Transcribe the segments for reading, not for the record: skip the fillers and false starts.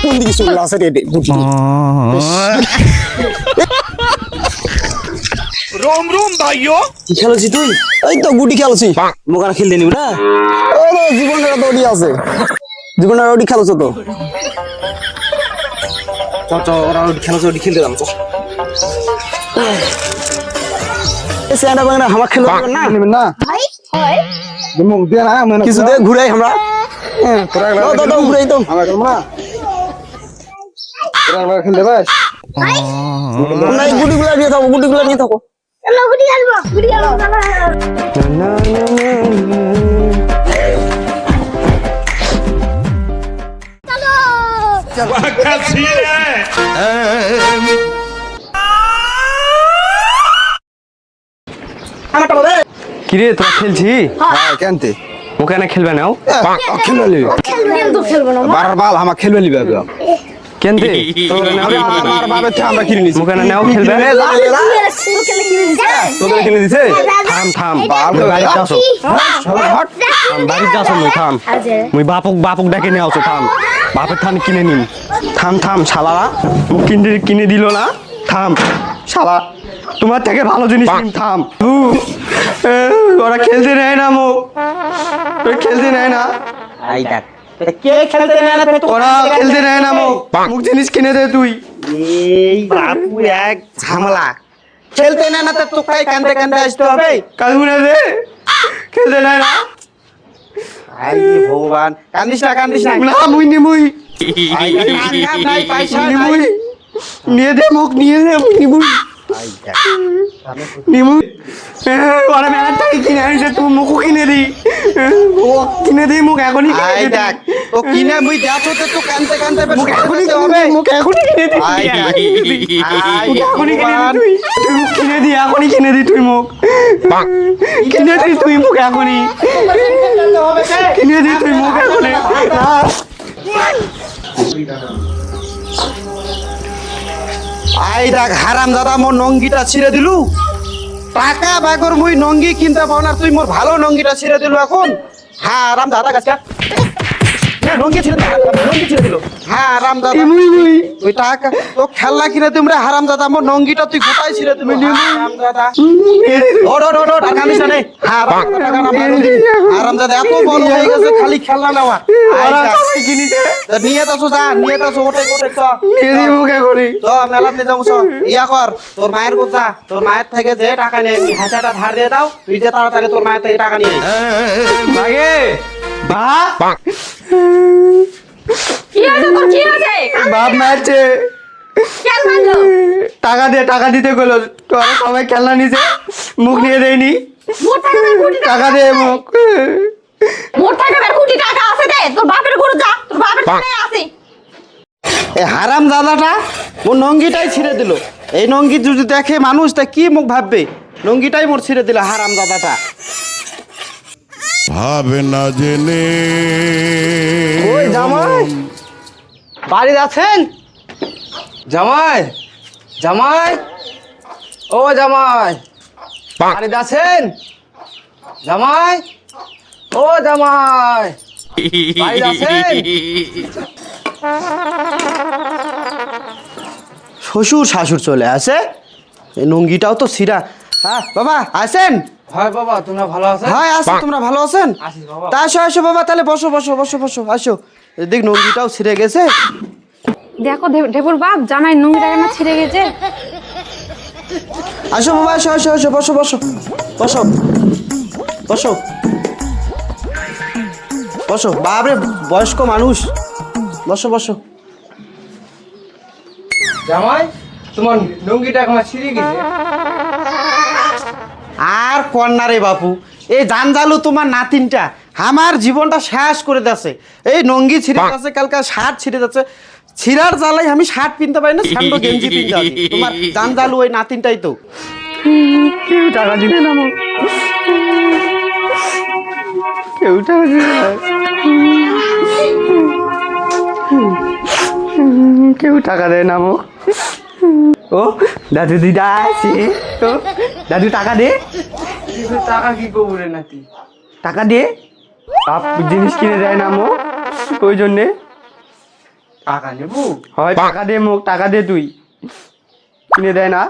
কোন দিকে চলে আসে রে বুঝি रोम रोम भाइयों কি খেলছিস তুই? এই তো গুটি খেলছি। মোকানা খেলতে নিব না? ও জীবনটা তো ওডি আছে। জীবনটা ওডি খেলছ তো। চ ওরা ওডি খেলছ ওডি খেলতে যাম চ। এই সেটা বাংলা হামা খেলব না নিবেন না? হয়। মুখ দে না মানে কিছু দে ঘুরাই আমরা। তোরা দাদা ঘুরাই তো। আমরা খেলব না। তোরা খেলতে বাস। না গুটিগুলা নিয়ে থাকো গুটিগুলা নিয়ে থাকো। চলো গুটি খেলবো কিরে তোরা খেলছি? হ্যাঁ কেনতে ওকে না খেলবে নাও খেলবে লিবি বারবার বাল আমা খেলবে লিবি কেনতে আমার বাবা তে আমরা কিনে নিছি মুখে না নাও খেলবে তোদের কিনে দিছে থাম থাম বাল বাড়ি যাসো হট বাড়ি যাসো মুই থাম মুই বাপুক ডাকে নিয়ে আসো থাম বাপের থান কিনে নিন থাম শালারা মুখ কিনে দিল না থাম শালা তোমার থেকে ভালো জিনিস নিন থাম ওরা খেলতে নেয় না মুখ খেলতে নেয় না আই দেখ কে খেলতে না ওরা খেলতে নেয় না মুখ জিনিস কিনে দে তুই এই বাপু এক ঝামেলা খেলতে না তো তোকে কান্দে কান্দে আসতে হবে কালুনে দে খেলতে নেয় না আই ভগবান কান্দিস না না মুই আই নাই পয়সা নিমুই নিয়ে দে মুখ নিয়ে দে নিমুই আই দেখ নিমুই ওরা মেলার টাকা কিনে আনছে তুই মুখও কিনে দি ও কিনে দি মুখ এখনই আই দেখ তো কিনে মুই দেখতে তো কান্দতে কান্দতে মুখ এখনই হবে মুখ এখনই কিনে দি আই এখনই কিনে দি এখনই কিনে দি তুই মুখ কিনে দি তুই মুখ এখনই কিনে দি তুই মুখ এখনই আই দেখ হারাম দাদা মোর নঙ্গিটা ছিঁড়ে দিলু টাকা বাগর মুই নঙ্গি কিনতে পাও না তুই মোর ভালো নঙ্গিটা ছিঁড়ে দিলু এখন হারাম দাদা কাছে নঙ্গি ছিঁড়ে দিল হারাম দাদা ওই টাকা তো খেলনা কিনে তোমরা হারাম দাদা মোর নঙ্গিটা তুই গোটাই ছিঁড়ে দিলু হারাম দাদা ও টাকা নিস না হারাম দাদা এত বড় হয়ে গেছে খালি খেলনা নেওয়া নিয়ে তাসো ওটাই তো মেলাতে যাবো ইয়া কর তোর মায়ের কথা তোর মায়ের থেকে যে টাকা নিয়ে হাজারটা ধার দিয়ে দাও তুই যে তাড়াতাড়ি তোর মায়ের থেকে টাকা নিয়ে ভাগে বাপ মারছে টাকা দিতে গেলো তোরা সবাই খেলনা নিছে মুখ নিয়ে দেয়নি টাকা দে মুখ এই হারাম দাদাটা ও নঙ্গিটাই ছিঁড়ে দিল এই নঙ্গি যদি দেখে মানুষ তা কি মুখ ভাববে নঙ্গিটাই মোর ছিঁড়ে দিল হারাম দাদাটা ভাবে না জেনে ওই জামাই বাড়ি আছেন জামাই ও জামাই বাড়ি আছেন জামাই ও জামাই বাড়ি আছেন শ্বশুর শাশুড় চলে আসে এই নঙ্গিটাও তো ছিঁড়া হ্যাঁ বাবা আসেন হয় বাবা তোমরা ভালো আছো হ্যাঁ আসো তোমরা ভালো আছেন আসি বাবা তা আসো বাবা তাহলে বসো আসো দেখ নঙ্গিটাও ছিঁড়ে গেছে দেখো ঢেবুর বাপ জামাই নুঙ্গিটাকে না ছিঁড়ে গেছে আসো বাবা আসো বসো বাপরে বয়স্ক মানুষ বসো জামাই তোমার লুঙ্গিটা এখন ছিঁড়ে গেছে আর কন্যা রে বাপু এই জানজালু তোমার নাতিনটা আমার জীবনটা শেষ করে দিয়েছে এই নঙ্গি ছিঁড়ে যাচ্ছে কালকে শার্ট ছিঁড়ে যাচ্ছে ছিঁড়ার জ্বালাই আমি শার্ট পিনতে পারি না স্যান্ডো গেঞ্জি পিনতে আছি তোমার জানজালু ওই নাতিনটাই তো কেউ টাকা দিবে না আমার কেউ টাকা দিবে না কেউ টাকা দেয় না মোক। ও দাদু দিদা আছে, ও দাদু টাকা দে, টাকা কি করবো রে নাতি? টাকা দে। বাপ জিনিস কিনে দেয় না মোক, ওই জন্যে। টাকা নেবো? হয় টাকা দে মোক, টাকা দে, তুই কিনে দেয় না।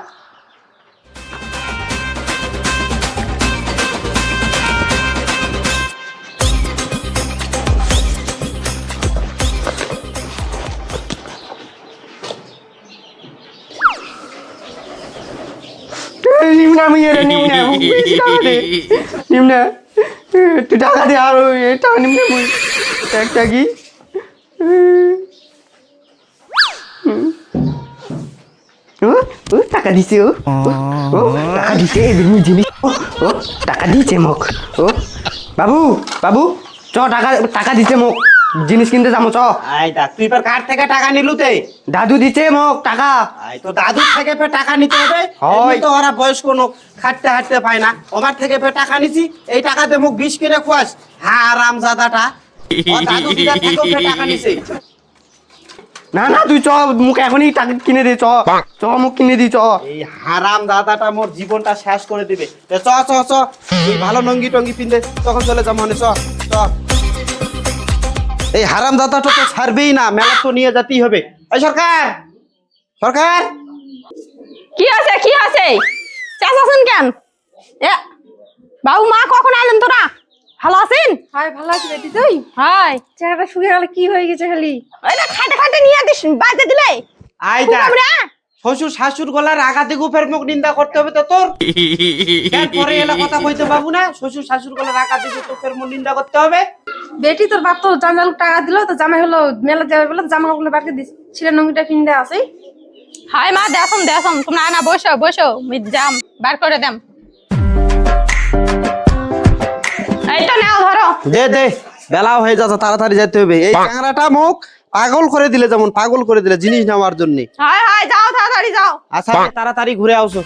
নিমনা মেয়েরা নিমনা টাকা দে, নিমনা তুই টাকা দে, আর টাকা নিমনা মুই একটা কি ও টাকা দিছে, ও ও টাকা দিছে, এমনি জিনিস ও টাকা দিয়েছে মোক। ও বাবু বাবু চ, টাকা টাকা দিছে মোক, জিনিস কিনতে যাবো চ। আই দেখ, তুই ফের কার থেকে টাকা নিলু তে? দাদু দিছে মোক টাকা। আই তো দাদুর থেকে ফের টাকা নিতে হবে? হয়। এমনি তো ওরা বয়স্ক লোক, খাটতে হাঁটতে পায় না, আমার থেকে ফের টাকা নিছি, এই টাকাতে মুখ বিষ কিনে খুয়াস। হারাম জাদাটা, ও দাদু দিদার থেকেও ফের টাকা নিছে। না না তুই চ, মুখ এখনই টাকা কিনে দে, চ চ মুখ কিনে দি চ। এই হারাম দাদাটা মোর জীবনটা শেষ করে দিবে। তে চ চ চ, তুই ভালো নঙ্গি টঙ্গি পিনতে তখন চলে যা, মনে চ চ। এই হারাম দাদাটা তো ছাড়বেই না, মেলা তো নিয়ে যেতেই হবে। এই সরকার, সরকার, কি আছে কি আছে, চেঁচাছেন কেন? এ বাবু মা কখন আলেন তোরা? ভালো আছেন? হাই, ভালো আছি বেটি তুই? হাই, চেহারাটা শুকিয়ে গেল, কি হয়ে গেছে খালি? ওই না খাটে খাটে নিয়ে দিস, বাজে দিলে আই দেখ, শ্বশুর শাশুর গলার আগা থেকে ফের মুখ নিন্দা করতে হবে তো তোর। কেন পরে এলা কথা কইতে পাবো না? শ্বশুর শাশুর গলার আগা থেকে তো ফের মুখ নিন্দা করতে হবে। বেটি তোর বাপ তো জামাই টাকা দিল, তো জামাই হলো মেলা যাবে বলে জামা কাপড় বাড়িতে দিস, ছেলে নঙ্গিটা পিন্দে আসে। হাই মা, দেখুন দেখুন, তোমরা না বসো বসো, আমি যাম বার করে দেম। এইটা নাও ধরো। দে দে, বেলাও হয়ে যাচ্ছে, তাড়াতাড়ি যেতে হবে। এই চ্যাংড়াটা মুখ পাগল করে দিলে, যেমন পাগল করে দিলে জিনিস নেওয়ার জন্য। হাই হাই, যাও তাড়াতাড়ি যাও। আচ্ছা তাড়াতাড়ি ঘুরে আসো।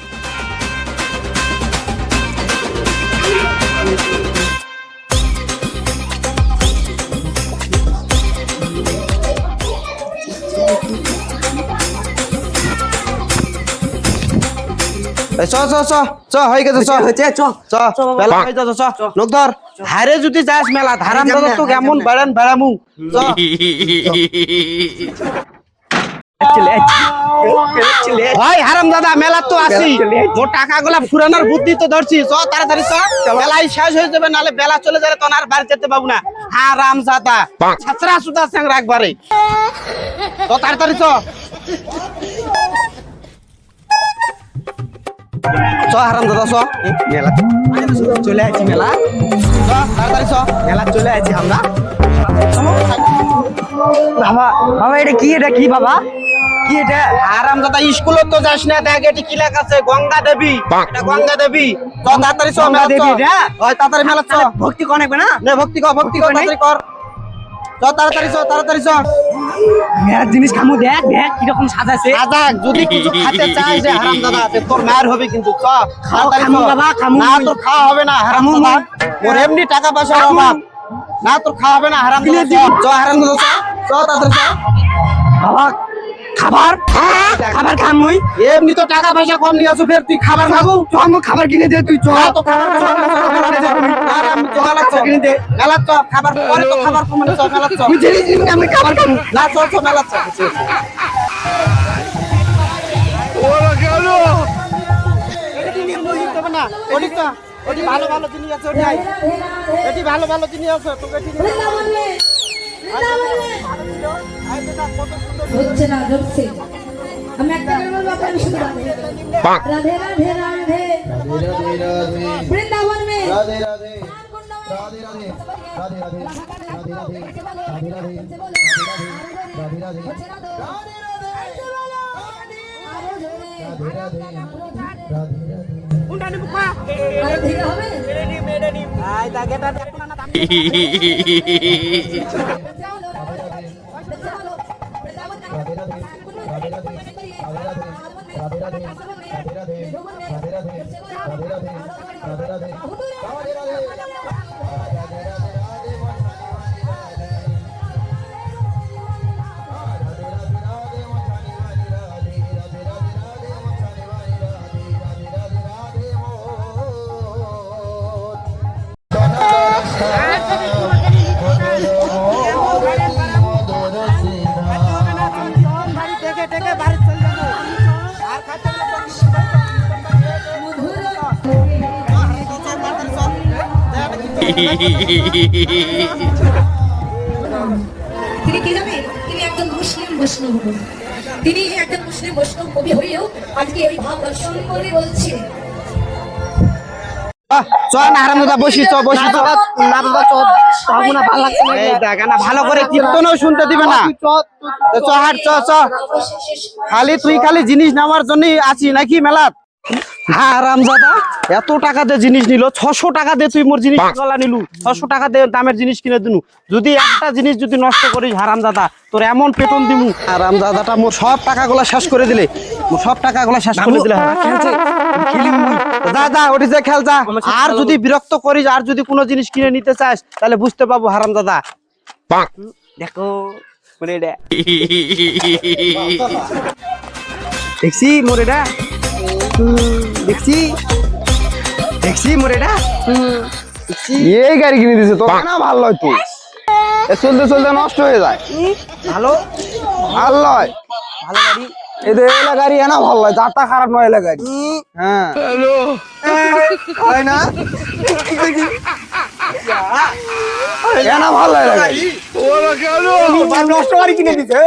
এই চ চ চ চ, হয়ে গেছে, চ হয়েছে, চ চ, বেলা হয়ে যাচ্ছে, চ লোক ধর। হারে যদি যাস মেলা ধারাম দাদা তো কেমন বেড়ান বেড়ামু। চ হয় হারাম দাদা, মেলা তো আসি, মোর টাকা গুলা ফুরানোর বুদ্ধি তো ধরছি। চ তাড়াতাড়ি চ, বেলাই শেষ হয়ে যাবে, নালে বেলা চলে যাবে তখন আর বাড়ি যেতে পাবো না। হারাম দাদা ছাত্রা সুদা স্যাংরা একবারে। তো তাড়াতাড়ি চ চ, হারাম দাদা চ, মেলা চলে আছি, মেলা চ তাড়াতাড়ি চ। মেলা চলে আছি আমরা। বাবা বাবা এটা কি, এটা কি বাবা, কি এটা? হারাম দাদা স্কুলে তো যাস না, দেখ এটি কি লেখা আছে, গঙ্গা দেবী। এটা গঙ্গা দেবী। চ তাড়াতাড়ি চ, মেলা চ। দেবী এটা? হয় তাড়াতাড়ি মেলা চ। ভক্তি কোন একবে না? নে ভক্তি কর, ভক্তি কর, তাড়াতাড়ি কর। চ তাড়াতাড়ি চ, তাড়াতাড়ি চ। মেলার জিনিস খামু, দেখ দেখ কিরকম সাজাছে। আজাক যদি কিছু খেতে চাস যে হারাম দাদা, তে তোর মায়ের হবে কিন্তু। চ তাড়াতাড়ি চ। খামু বাবা, খামু। না তোর খাওয়া হবে না হারাম খামু। দাদা, ওর এমনি টাকা পয়সার অভাব। না তোর খাওয়া হবে না হারাম দাদা, চ। চ হারাম দাদা চ, চ তাড়াতাড়ি চ। বাবা খাবার খাবার খামুই, এমনি তো টাকা পয়সা কম নিয়ে আসো, ফের তুই খাবার খাবো। চ আমি খাবার কিনে দে, তুই চ। তো খাবার আমি তো মেলা চ, মেলা চ, খাবার পরে তো খাবার কমানো, চ মেলা চ। তুই জিনিস দিবি, আমি খাবার খাবো। না চ চ মেলা চ। ওরা গেল ওটি ভালো ভালো জিনিস আছে, ওটি আই। এটি ভালো ভালো জিনিস আছে, তোকে এটি নিয়ে হচ্ছে না ধরছে আমি একটা করে বলবো আপনি শুধু রাধে রাধে রাধে বৃন্দাবন মে রাধে রাধে রাধে রাধে রাধে রাধে রাধে রাধে রাধে রাধে তিনি কি জানেন, তিনি একজন মুসলিম বৈষ্ণব কবি। তিনি একজন মুসলিম বৈষ্ণব কবি হয়েও আজকে এই ভাব দর্শন করে বলছে চ না হারাম দাদা বসি চ বসি চ না বাবা চ তাহু না ভালো লাগছে না এই দেখ না ভালো করে কীর্তনও শুনতে দিবে না তো চ হাট চ চ খালি তুই খালি জিনিস নেওয়ার জন্যই আছি নাকি মেলাত হারাম দাদা এত টাকা দিয়ে জিনিস নিল 600 টাকা দিয়ে তুই মোর জিনিস গলা নিলু 600 টাকা দিয়ে দামের জিনিস কিনে দিনু যদি একটা জিনিস যদি নষ্ট করিস হারাম দাদা তোর এমন বেতন দিমু হারাম দাদাটা মোর সব টাকাগুলো শেষ করে দিলে মোর সব টাকাগুলো শেষ করে দিলে খেলি যা যা ওটি যে খেল যা আর যদি বিরক্ত করিস আর যদি কোনো জিনিস কিনে নিতে চাস তাহলে বুঝতে পাবো হারাম দাদা দেখো মানে এটা দেখছি মোর এটা দেখছি দেখছি মোর এটা এই গাড়ি কিনে দিছে তো না ভালো হয় তো চলতে চলতে নষ্ট হয়ে যায় ভালো ভালো হয় ভালো গাড়ি এদের এলা গাড়ি এনা ভালো হয় যাতা খারাপ নয় এলা গাড়ি হ্যাঁ তাই না এনা ভালো হয় এলা গাড়ি নষ্ট গাড়ি কিনে দিছে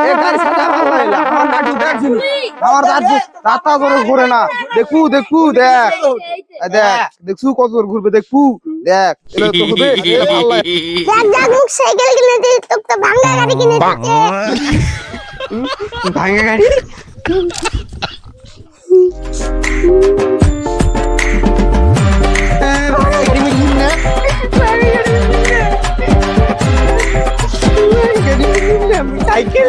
এই গাড়ি সাদা ভালো হয় এলা। আমার দাদু দেখছিস আমার দাদু রাস্তা জোরে ঘুরে না দেখু দেখু দেখ এই দেখ দেখছু কত জোর ঘুরবে দেখু দেখ এলা তো হবে এটা ভালো হয় দেখ দেখ মুখ সাইকেল কিনে দিই তোকে তো ভাঙা গাড়ি কিনে দিচ্ছে ভাঙা গাড়ি সাইকেল